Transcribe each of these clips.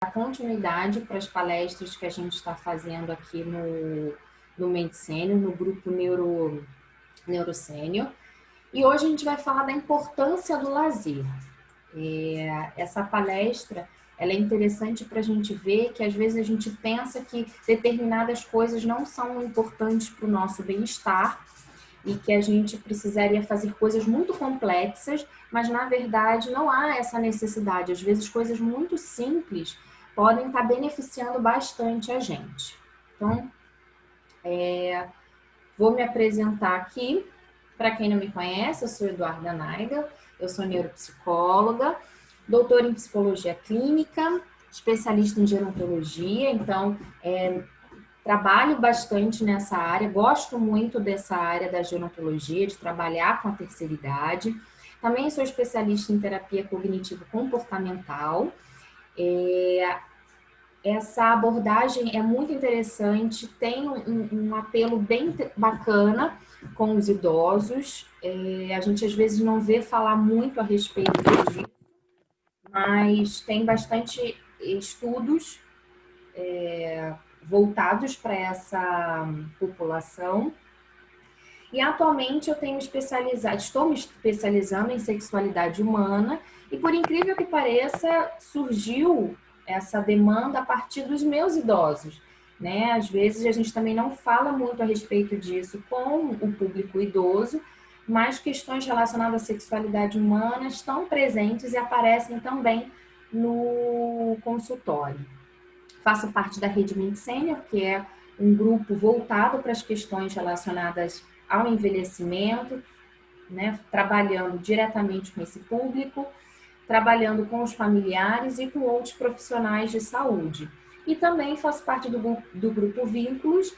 continuidade para as palestras que a gente está fazendo aqui no Mente Sênior, no grupo Neurosênior. E hoje a gente vai falar da importância do lazer. Essa palestra ela é interessante para a gente ver que às vezes a gente pensa que determinadas coisas não são importantes para o nosso bem-estar e que a gente precisaria fazer coisas muito complexas, mas na verdade não há essa necessidade. Às vezes coisas muito simples podem estar beneficiando bastante a gente. Então, vou me apresentar aqui. Para quem não me conhece, eu sou Eduarda Naidel, eu sou neuropsicóloga, doutora em psicologia clínica, especialista em gerontologia, então trabalho bastante nessa área, gosto muito dessa área da gerontologia, de trabalhar com a terceira idade. Também sou especialista em terapia cognitivo-comportamental. Essa abordagem é muito interessante, tem um apelo bem bacana com os idosos. A gente às vezes não vê falar muito a respeito disso, mas tem bastante estudos voltados para essa população. E atualmente estou me especializando em sexualidade humana e por incrível que pareça, surgiu essa demanda a partir dos meus idosos, né? Às vezes a gente também não fala muito a respeito disso com o público idoso, mas questões relacionadas à sexualidade humana estão presentes e aparecem também no consultório. Faço parte da Rede Mente Sênior, que é um grupo voltado para as questões relacionadas ao envelhecimento, né, trabalhando diretamente com esse público, trabalhando com os familiares e com outros profissionais de saúde. E também faço parte do grupo Vínculos,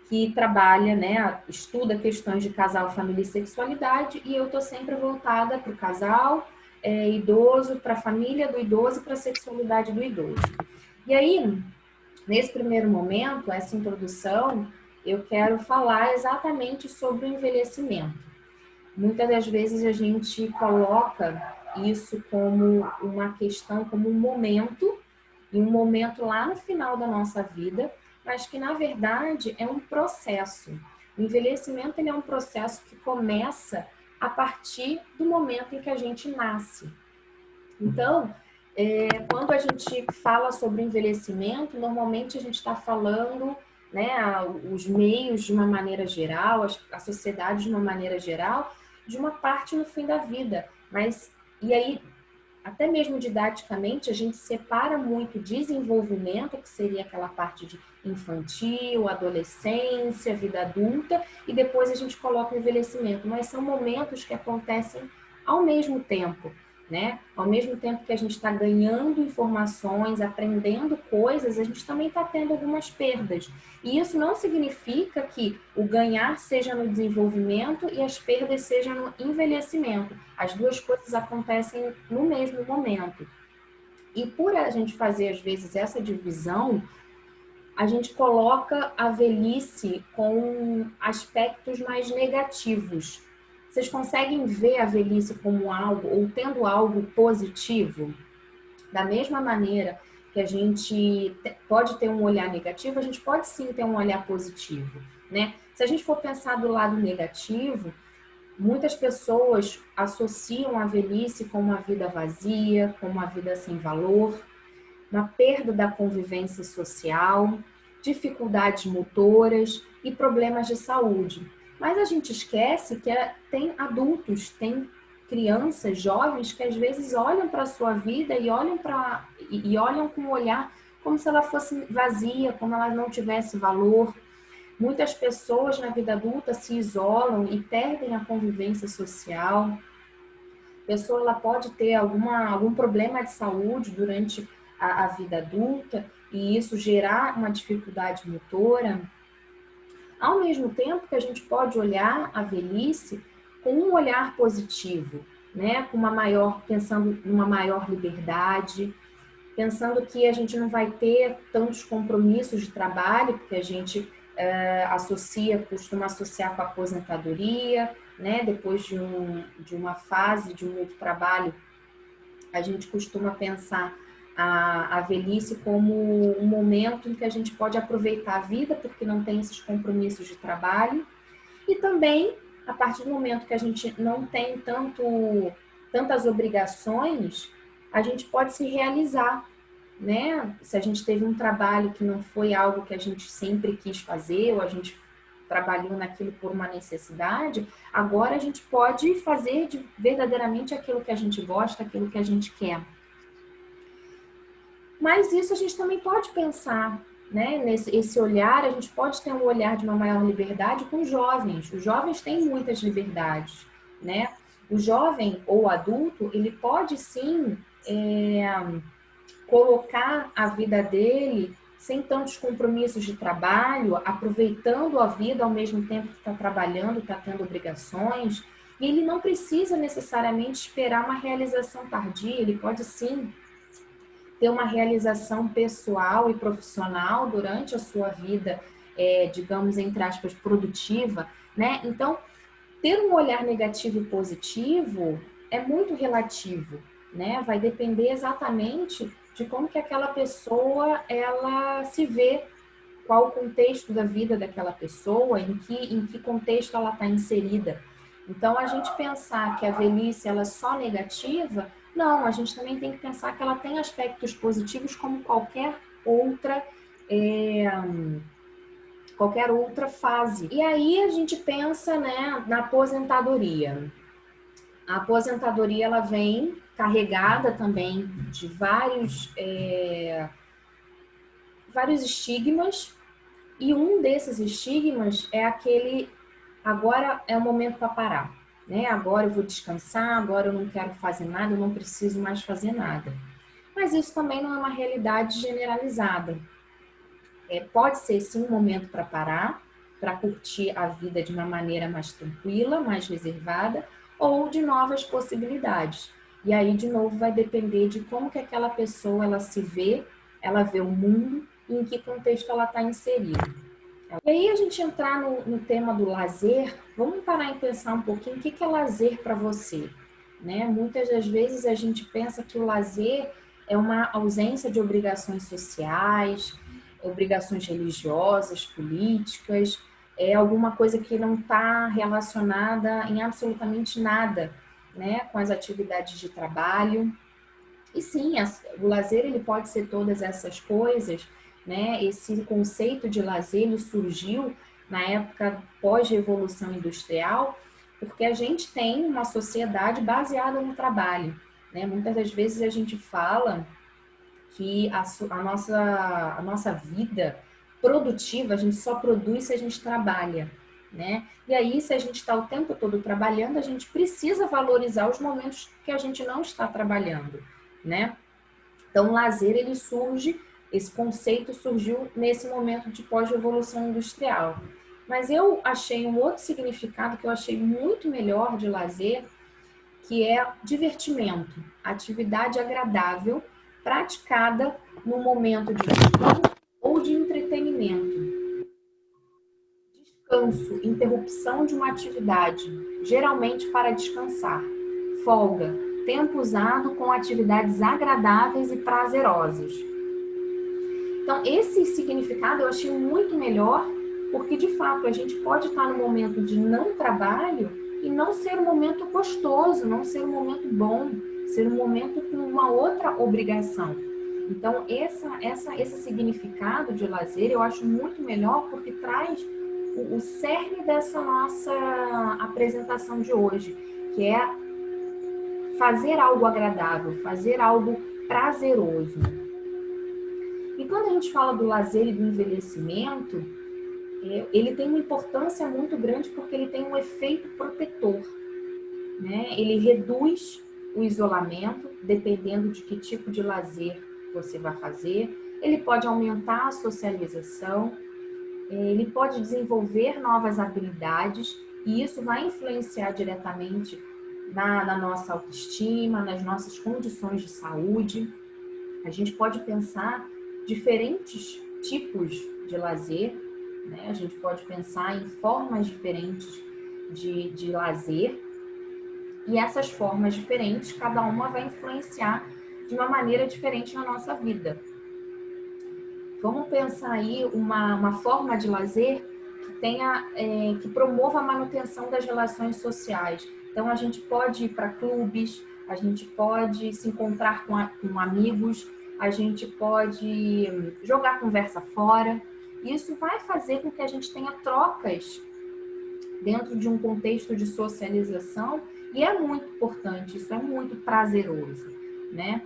que trabalha, né, estuda questões de casal, família e sexualidade, e eu estou sempre voltada para o casal, idoso, para a família do idoso e para a sexualidade do idoso. E aí, nesse primeiro momento, essa introdução, eu quero falar exatamente sobre o envelhecimento. Muitas das vezes a gente coloca isso como uma questão, como um momento, e um momento lá no final da nossa vida, mas que na verdade é um processo. O envelhecimento ele é um processo que começa a partir do momento em que a gente nasce. Então, quando a gente fala sobre envelhecimento, normalmente a gente está falando, né, os meios de uma maneira geral, a sociedade de uma maneira geral, de uma parte no fim da vida. Mas, e aí, até mesmo didaticamente, a gente separa muito desenvolvimento, que seria aquela parte de infantil, adolescência, vida adulta, e depois a gente coloca o envelhecimento. Mas são momentos que acontecem ao mesmo tempo. Né? Ao mesmo tempo que a gente está ganhando informações, aprendendo coisas, a gente também está tendo algumas perdas. E isso não significa que o ganhar seja no desenvolvimento e as perdas sejam no envelhecimento. As duas coisas acontecem no mesmo momento. E por a gente fazer, às vezes, essa divisão, a gente coloca a velhice com aspectos mais negativos. Vocês conseguem ver a velhice como algo, ou tendo algo positivo? Da mesma maneira que a gente pode ter um olhar negativo, a gente pode sim ter um olhar positivo, né? Se a gente for pensar do lado negativo, muitas pessoas associam a velhice com uma vida vazia, com uma vida sem valor, uma perda da convivência social, dificuldades motoras e problemas de saúde. Mas a gente esquece que tem adultos, tem crianças, jovens que às vezes olham para a sua vida e olham com um olhar como se ela fosse vazia, como ela não tivesse valor. Muitas pessoas na vida adulta se isolam e perdem a convivência social. A pessoa ela pode ter algum problema de saúde durante a vida adulta e isso gerar uma dificuldade motora. Ao mesmo tempo que a gente pode olhar a velhice com um olhar positivo, né? Pensando numa maior liberdade, pensando que a gente não vai ter tantos compromissos de trabalho, porque a gente costuma associar com a aposentadoria, né? Depois de uma fase de muito trabalho, a gente costuma pensar a velhice como um momento em que a gente pode aproveitar a vida, porque não tem esses compromissos de trabalho. E também, a partir do momento que a gente não tem tantas obrigações, a gente pode se realizar, né? Se a gente teve um trabalho que não foi algo que a gente sempre quis fazer, ou a gente trabalhou naquilo por uma necessidade, agora a gente pode fazer verdadeiramente aquilo que a gente gosta, aquilo que a gente quer. Mas isso a gente também pode pensar, né? Esse olhar, a gente pode ter um olhar de uma maior liberdade com os jovens. Os jovens têm muitas liberdades, né? O jovem ou adulto, ele pode sim colocar a vida dele sem tantos compromissos de trabalho, aproveitando a vida ao mesmo tempo que está trabalhando, está tendo obrigações. E ele não precisa necessariamente esperar uma realização tardia, ele pode sim ter uma realização pessoal e profissional durante a sua vida, digamos, entre aspas, produtiva, né? Então, ter um olhar negativo e positivo é muito relativo, né? Vai depender exatamente de como que aquela pessoa, ela se vê, qual o contexto da vida daquela pessoa, em que contexto ela está inserida. Então, a gente pensar que a velhice ela é só negativa, não, a gente também tem que pensar que ela tem aspectos positivos como é, qualquer outra fase. E aí a gente pensa, né, na aposentadoria. A aposentadoria ela vem carregada também de vários estigmas, e um desses estigmas é aquele: agora é o momento para parar, né? Agora eu vou descansar, agora eu não quero fazer nada, eu não preciso mais fazer nada. Mas isso também não é uma realidade generalizada. Pode ser sim um momento para parar, para curtir a vida de uma maneira mais tranquila, mais reservada, ou de novas possibilidades. E aí, de novo, vai depender de como que aquela pessoa ela se vê, ela vê o mundo e em que contexto ela está inserida. E aí, a gente entrar no tema do lazer, vamos parar e pensar um pouquinho o que é lazer para você, né? Muitas das vezes a gente pensa que o lazer é uma ausência de obrigações sociais, obrigações religiosas, políticas, é alguma coisa que não está relacionada em absolutamente nada, né, com as atividades de trabalho. E sim, o lazer ele pode ser todas essas coisas, né? Esse conceito de lazer ele surgiu na época pós-revolução industrial, porque a gente tem uma sociedade baseada no trabalho, né? Muitas das vezes a gente fala que a nossa vida produtiva, a gente só produz se a gente trabalha, né? E aí, se a gente está o tempo todo trabalhando, a gente precisa valorizar os momentos que a gente não está trabalhando, né? Então, o lazer, ele surge, esse conceito surgiu nesse momento de pós-revolução industrial. Mas eu achei um outro significado que eu achei muito melhor de lazer, que é divertimento, atividade agradável, praticada no momento de descanso ou de entretenimento. Descanso, interrupção de uma atividade, geralmente para descansar. Folga, tempo usado com atividades agradáveis e prazerosas. Então, esse significado eu achei muito melhor, porque de fato a gente pode estar no momento de não trabalho e não ser um momento gostoso, não ser um momento bom, ser um momento com uma outra obrigação. Então, esse significado de lazer eu acho muito melhor, porque traz o cerne dessa nossa apresentação de hoje, que é fazer algo agradável, fazer algo prazeroso. E quando a gente fala do lazer e do envelhecimento, ele tem uma importância muito grande porque ele tem um efeito protetor, né? Ele reduz o isolamento, dependendo de que tipo de lazer você vai fazer. Ele pode aumentar a socialização, ele pode desenvolver novas habilidades, e isso vai influenciar diretamente na nossa autoestima, nas nossas condições de saúde. A gente pode pensar diferentes tipos de lazer, né? A gente pode pensar em formas diferentes de lazer, e essas formas diferentes, cada uma vai influenciar de uma maneira diferente na nossa vida. Vamos pensar aí uma forma de lazer que tenha, que promova a manutenção das relações sociais. Então, a gente pode ir para clubes, a gente pode se encontrar com amigos, a gente pode jogar conversa fora. Isso vai fazer com que a gente tenha trocas dentro de um contexto de socialização e é muito importante, isso é muito prazeroso, né?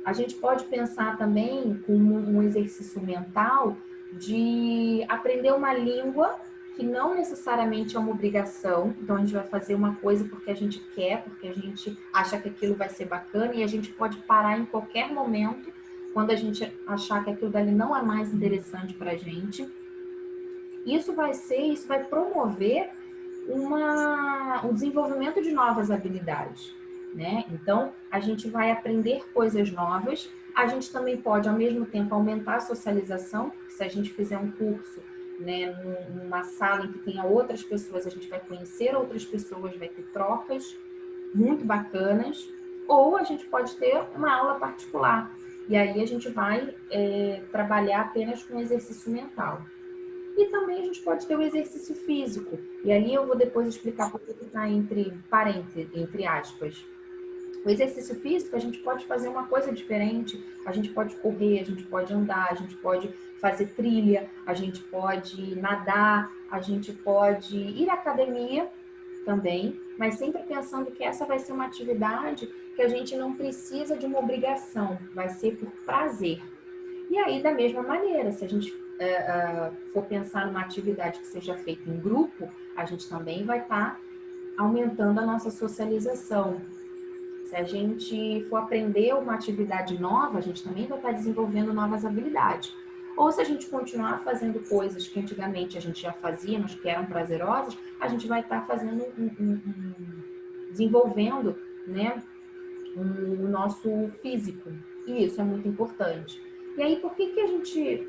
A gente pode pensar também como um exercício mental de aprender uma língua que não necessariamente é uma obrigação. Então, a gente vai fazer uma coisa porque a gente quer, porque a gente acha que aquilo vai ser bacana e a gente pode parar em qualquer momento quando a gente achar que aquilo dali não é mais interessante para a gente. Isso vai promover um desenvolvimento de novas habilidades, né? Então, a gente vai aprender coisas novas, a gente também pode, ao mesmo tempo, aumentar a socialização, porque se a gente fizer um curso, né, numa sala em que tenha outras pessoas, a gente vai conhecer outras pessoas, vai ter trocas muito bacanas, ou a gente pode ter uma aula particular, e aí a gente vai trabalhar apenas com exercício mental. E também a gente pode ter o exercício físico. E ali eu vou depois explicar por que está entre parênteses, entre aspas. O exercício físico, a gente pode fazer uma coisa diferente. A gente pode correr, a gente pode andar, a gente pode fazer trilha, a gente pode nadar, a gente pode ir à academia também, mas sempre pensando que essa vai ser uma atividade que a gente não precisa de uma obrigação, vai ser por prazer. E aí, da mesma maneira, se a gente for pensar numa atividade que seja feita em grupo, a gente também vai estar aumentando a nossa socialização. Se a gente for aprender uma atividade nova, a gente também vai estar desenvolvendo novas habilidades. Ou se a gente continuar fazendo coisas que antigamente a gente já fazia, mas que eram prazerosas, a gente vai estar fazendo desenvolvendo, né, o nosso físico. E isso é muito importante. E aí, por que a gente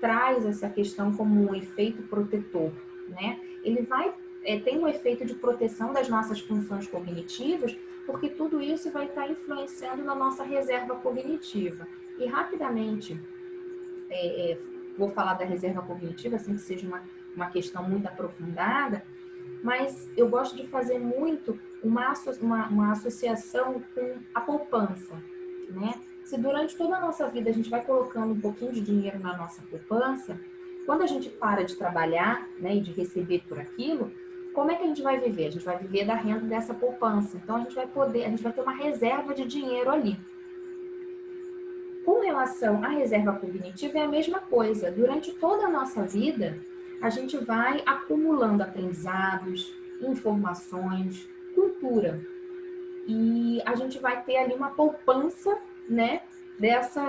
traz essa questão como um efeito protetor, né? Ele tem um efeito de proteção das nossas funções cognitivas, porque tudo isso vai estar influenciando na nossa reserva cognitiva. E rapidamente, vou falar da reserva cognitiva, sem que seja uma questão muito aprofundada, mas eu gosto de fazer muito uma associação com a poupança, né? Se durante toda a nossa vida a gente vai colocando um pouquinho de dinheiro na nossa poupança, quando a gente para de trabalhar, né, e de receber por aquilo, como é que a gente vai viver? A gente vai viver da renda dessa poupança. Então a gente vai ter uma reserva de dinheiro ali. Com relação à reserva cognitiva é a mesma coisa. Durante toda a nossa vida, a gente vai acumulando aprendizados, informações, cultura. E a gente vai ter ali uma poupança, né,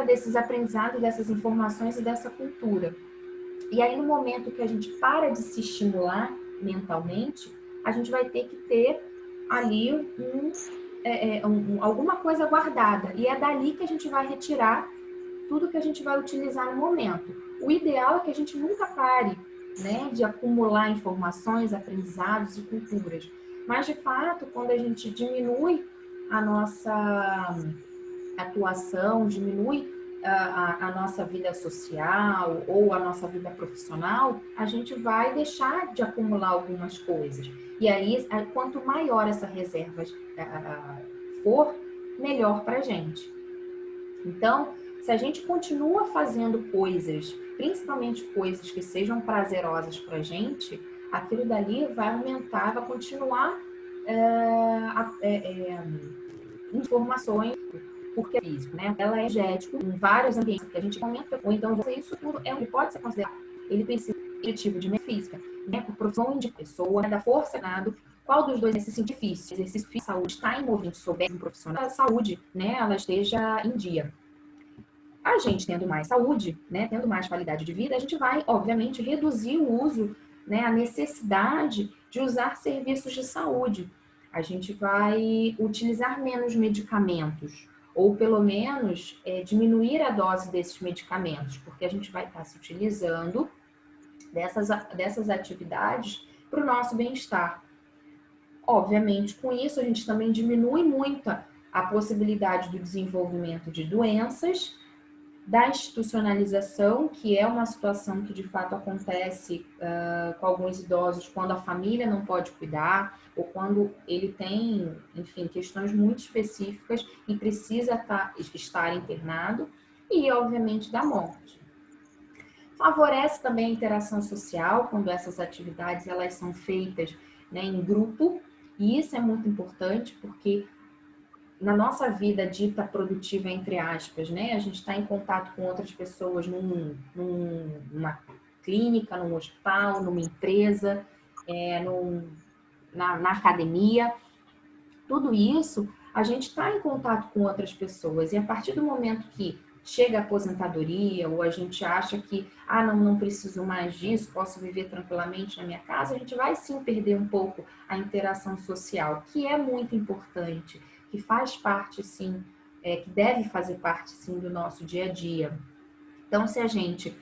desses aprendizados, dessas informações e dessa cultura. E aí, no momento que a gente para de se estimular mentalmente, a gente vai ter que ter ali alguma coisa guardada. E é dali que a gente vai retirar tudo que a gente vai utilizar no momento. O ideal é que a gente nunca pare, né, de acumular informações, aprendizados e culturas. Mas, de fato, quando a gente diminui a nossa atuação, diminui a nossa vida social ou a nossa vida profissional, a gente vai deixar de acumular algumas coisas. E aí, quanto maior essa reserva for, melhor para a gente. Então, se a gente continua fazendo coisas, principalmente coisas que sejam prazerosas para a gente, aquilo dali vai aumentar, vai continuar informações, porque é físico, né? Ela é energético em vários ambientes que a gente aumenta, ou então isso tudo pode ser considerado. Ele precisa de tipo de física, né? Por profissão de pessoa, da força, qual dos dois exercício difícil? Exercício físico, saúde está em movimento, souber um profissional, a saúde, né? Ela esteja em dia. A gente tendo mais saúde, né? Tendo mais qualidade de vida, a gente vai, obviamente, reduzir o uso, né? A necessidade de usar serviços de saúde. A gente vai utilizar menos medicamentos, ou pelo menos diminuir a dose desses medicamentos, porque a gente vai estar se utilizando dessas atividades para o nosso bem-estar. Obviamente, com isso, a gente também diminui muito a possibilidade do desenvolvimento de doenças, da institucionalização, que é uma situação que de fato acontece com alguns idosos quando a família não pode cuidar, ou quando ele tem, enfim, questões muito específicas e precisa estar internado, e obviamente da morte. Favorece também a interação social, quando essas atividades elas são feitas, né, em grupo, e isso é muito importante, porque na nossa vida dita produtiva, entre aspas, né, a gente está em contato com outras pessoas numa clínica, num hospital, numa empresa, na academia, tudo isso, a gente está em contato com outras pessoas, e a partir do momento que chega a aposentadoria, ou a gente acha que, não preciso mais disso, posso viver tranquilamente na minha casa, a gente vai sim perder um pouco a interação social, que é muito importante, que faz parte sim, que deve fazer parte sim do nosso dia a dia. Então, se a gente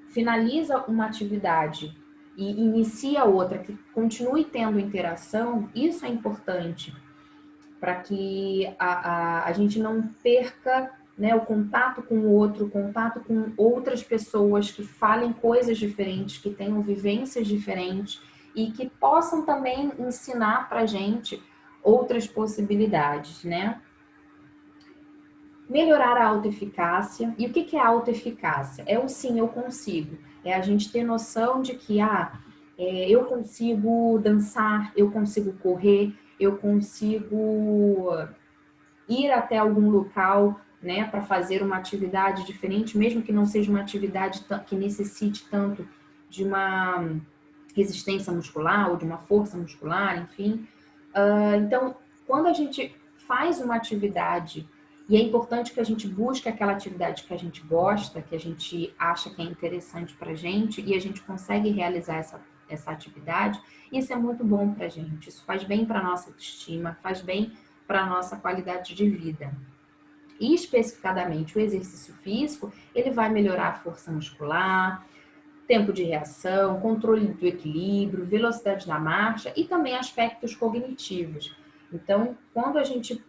finaliza uma atividade e inicia outra que continue tendo interação, isso é importante para que a gente não perca, né, o contato com o outro, o contato com outras pessoas que falem coisas diferentes, que tenham vivências diferentes e que possam também ensinar para a gente outras possibilidades, né? Melhorar a autoeficácia. E o que é a autoeficácia? É o sim, eu consigo. É a gente ter noção de que, eu consigo dançar, eu consigo correr, eu consigo ir até algum local, né, para fazer uma atividade diferente, mesmo que não seja uma atividade que necessite tanto de uma resistência muscular ou de uma força muscular, enfim. Então, quando a gente faz uma atividade, e é importante que a gente busque aquela atividade que a gente gosta, que a gente acha que é interessante para a gente, e a gente consegue realizar essa atividade, isso é muito bom para a gente. Isso faz bem para a nossa autoestima, faz bem para a nossa qualidade de vida. E especificadamente o exercício físico, ele vai melhorar a força muscular, tempo de reação, controle do equilíbrio, velocidade da marcha e também aspectos cognitivos. Então, quando a gente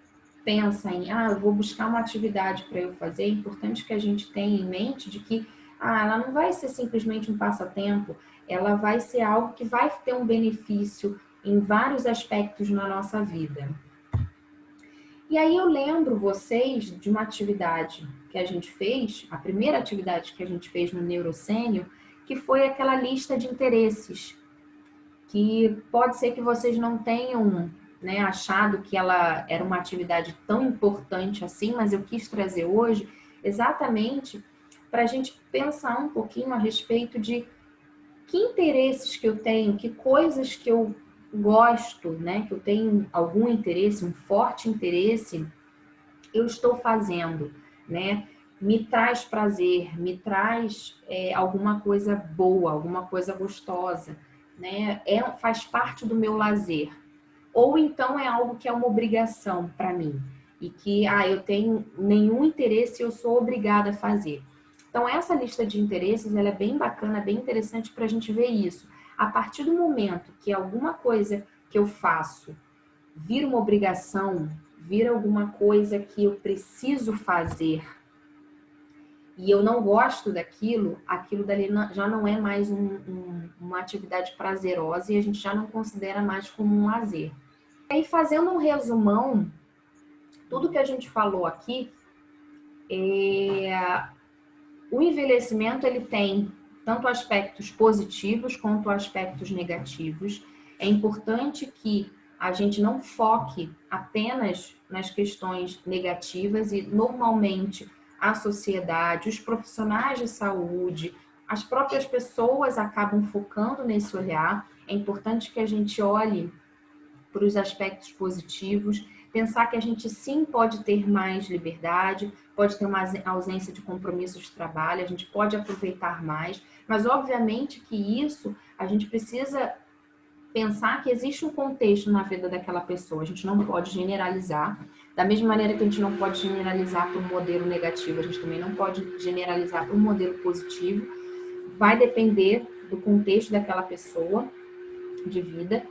pensa em, eu vou buscar uma atividade para eu fazer, é importante que a gente tenha em mente de que, ela não vai ser simplesmente um passatempo, ela vai ser algo que vai ter um benefício em vários aspectos na nossa vida. E aí eu lembro vocês de uma atividade que a gente fez, a primeira atividade que a gente fez no Neurocênio, que foi aquela lista de interesses, que pode ser que vocês não tenham, né, achado que ela era uma atividade tão importante assim, mas eu quis trazer hoje exatamente para a gente pensar um pouquinho a respeito de que interesses que eu tenho, que coisas que eu gosto, né, que eu tenho algum interesse, um forte interesse, eu estou fazendo, né? Me traz prazer, me traz alguma coisa boa, alguma coisa gostosa, né? Faz parte do meu lazer. Ou então é algo que é uma obrigação para mim e que eu tenho nenhum interesse e eu sou obrigada a fazer. Então essa lista de interesses ela é bem bacana, bem interessante para a gente ver isso. A partir do momento que alguma coisa que eu faço vira uma obrigação, vira alguma coisa que eu preciso fazer e eu não gosto daquilo, aquilo dali já não é mais uma atividade prazerosa e a gente já não considera mais como um lazer. E aí, fazendo um resumão, tudo que a gente falou aqui, o envelhecimento ele tem tanto aspectos positivos quanto aspectos negativos. É importante que a gente não foque apenas nas questões negativas e normalmente a sociedade, os profissionais de saúde, as próprias pessoas acabam focando nesse olhar. É importante que a gente olhe para os aspectos positivos, pensar que a gente sim pode ter mais liberdade, pode ter uma ausência de compromisso de trabalho, a gente pode aproveitar mais, mas obviamente que isso a gente precisa pensar que existe um contexto na vida daquela pessoa, a gente não pode generalizar, da mesma maneira que a gente não pode generalizar para um modelo negativo, a gente também não pode generalizar para um modelo positivo, vai depender do contexto daquela pessoa de vida.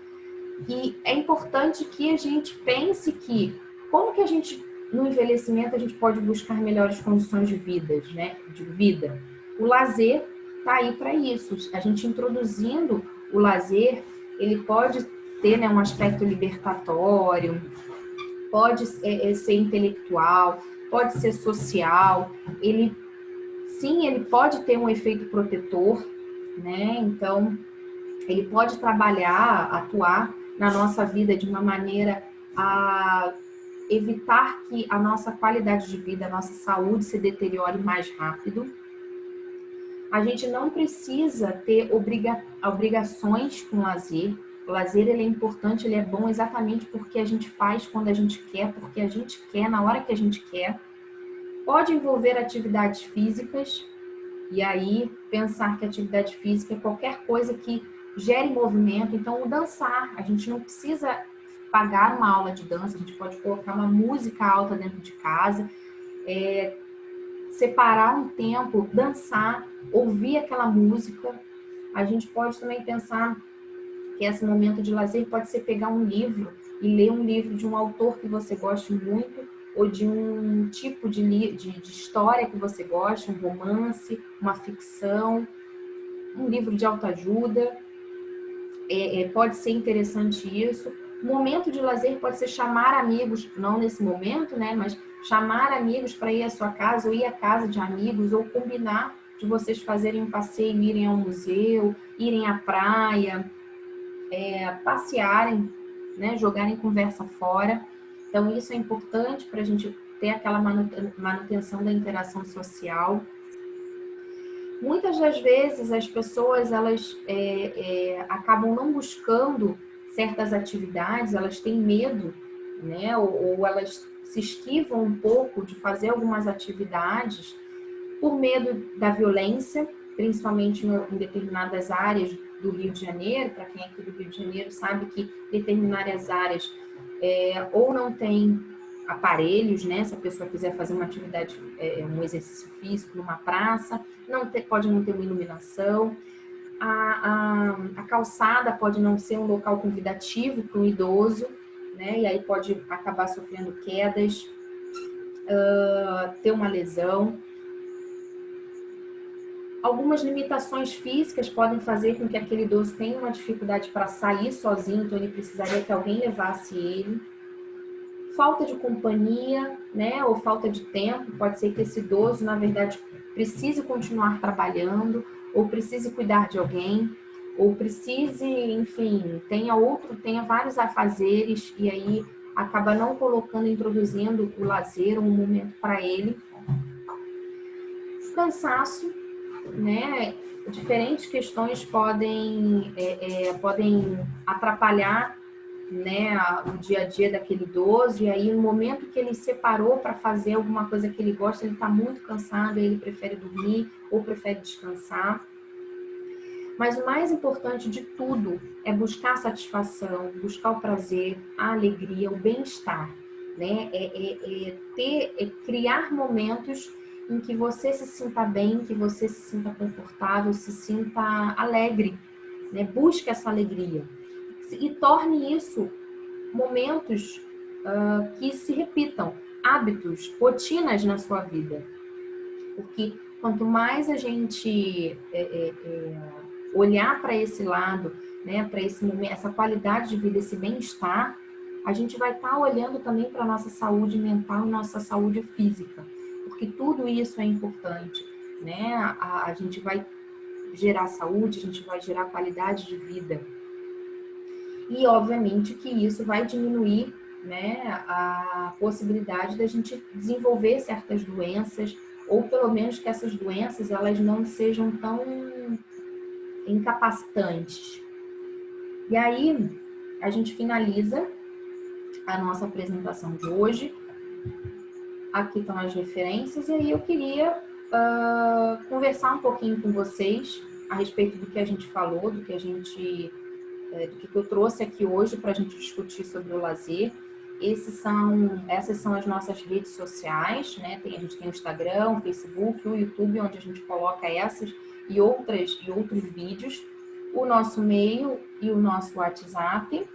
E é importante que a gente pense que Como que a gente, no envelhecimento, a gente pode buscar melhores condições de vida, né? De vida? O lazer está aí para isso. A gente introduzindo o lazer, ele pode ter, né, um aspecto libertatório, pode ser intelectual, pode ser social, ele sim, ele pode ter um efeito protetor, né? Então, ele pode trabalhar, atuar na nossa vida de uma maneira a evitar que a nossa qualidade de vida, a nossa saúde se deteriore mais rápido. A gente não precisa ter obrigações com o lazer. O lazer, ele é importante, ele é bom exatamente porque a gente faz quando a gente quer, porque a gente quer, na hora que a gente quer. Pode envolver atividades físicas, e aí pensar que atividade física é qualquer coisa que gere movimento. Então, o dançar, a gente não precisa pagar uma aula de dança, a gente pode colocar uma música alta dentro de casa, separar um tempo, dançar, ouvir aquela música. A gente pode também pensar que esse momento de lazer pode ser pegar um livro e ler um livro de um autor que você goste muito, ou de um tipo de história que você gosta, um romance, uma ficção, um livro de autoajuda. Pode ser interessante isso. Momento de lazer pode ser chamar amigos, não nesse momento, né? Mas chamar amigos para ir à sua casa, ou ir à casa de amigos, ou combinar de vocês fazerem um passeio, irem ao museu, irem à praia, passearem, né? Jogarem conversa fora. Então, isso é importante para a gente ter aquela manutenção da interação social. Muitas das vezes as pessoas elas acabam não buscando certas atividades, elas têm medo, né? Ou elas se esquivam um pouco de fazer algumas atividades por medo da violência, principalmente em determinadas áreas do Rio de Janeiro. Para quem é aqui do Rio de Janeiro sabe que determinadas áreas ou não tem aparelhos, né? Se a pessoa quiser fazer uma atividade, um exercício físico numa praça, pode não ter uma iluminação. A calçada pode não ser um local convidativo para um idoso, né? E aí pode acabar sofrendo quedas, ter uma lesão. Algumas limitações físicas podem fazer com que aquele idoso tenha uma dificuldade para sair sozinho, então ele precisaria que alguém levasse ele. Falta de companhia, né, ou falta de tempo, pode ser que esse idoso, na verdade, precise continuar trabalhando, ou precise cuidar de alguém, ou precise, enfim, tenha vários afazeres, e aí acaba não colocando, introduzindo o lazer, um momento para ele. Cansaço, né, diferentes questões podem atrapalhar, né, o dia a dia daquele idoso, e aí no momento que ele separou para fazer alguma coisa que ele gosta, ele está muito cansado, ele prefere dormir ou prefere descansar. Mas o mais importante de tudo é buscar a satisfação, buscar o prazer, a alegria, o bem-estar, né? Criar momentos em que você se sinta bem, que você se sinta confortável, se sinta alegre, né? Busque essa alegria e torne isso momentos que se repitam, hábitos, rotinas na sua vida. Porque quanto mais a gente olhar para esse lado, né, para esse momento, essa qualidade de vida, esse bem-estar, a gente vai estar olhando também para a nossa saúde mental e nossa saúde física. Porque tudo isso é importante, né? A gente vai gerar saúde, a gente vai gerar qualidade de vida. E, obviamente, que isso vai diminuir, né, a possibilidade da gente desenvolver certas doenças, ou pelo menos que essas doenças elas não sejam tão incapacitantes. E aí, a gente finaliza a nossa apresentação de hoje. Aqui estão as referências, e aí eu queria conversar um pouquinho com vocês a respeito do que a gente falou, do que eu trouxe aqui hoje para a gente discutir sobre o lazer. Essas são as nossas redes sociais, né? A gente tem o Instagram, o Facebook, o YouTube, onde a gente coloca essas e outros vídeos, o nosso e-mail e o nosso WhatsApp.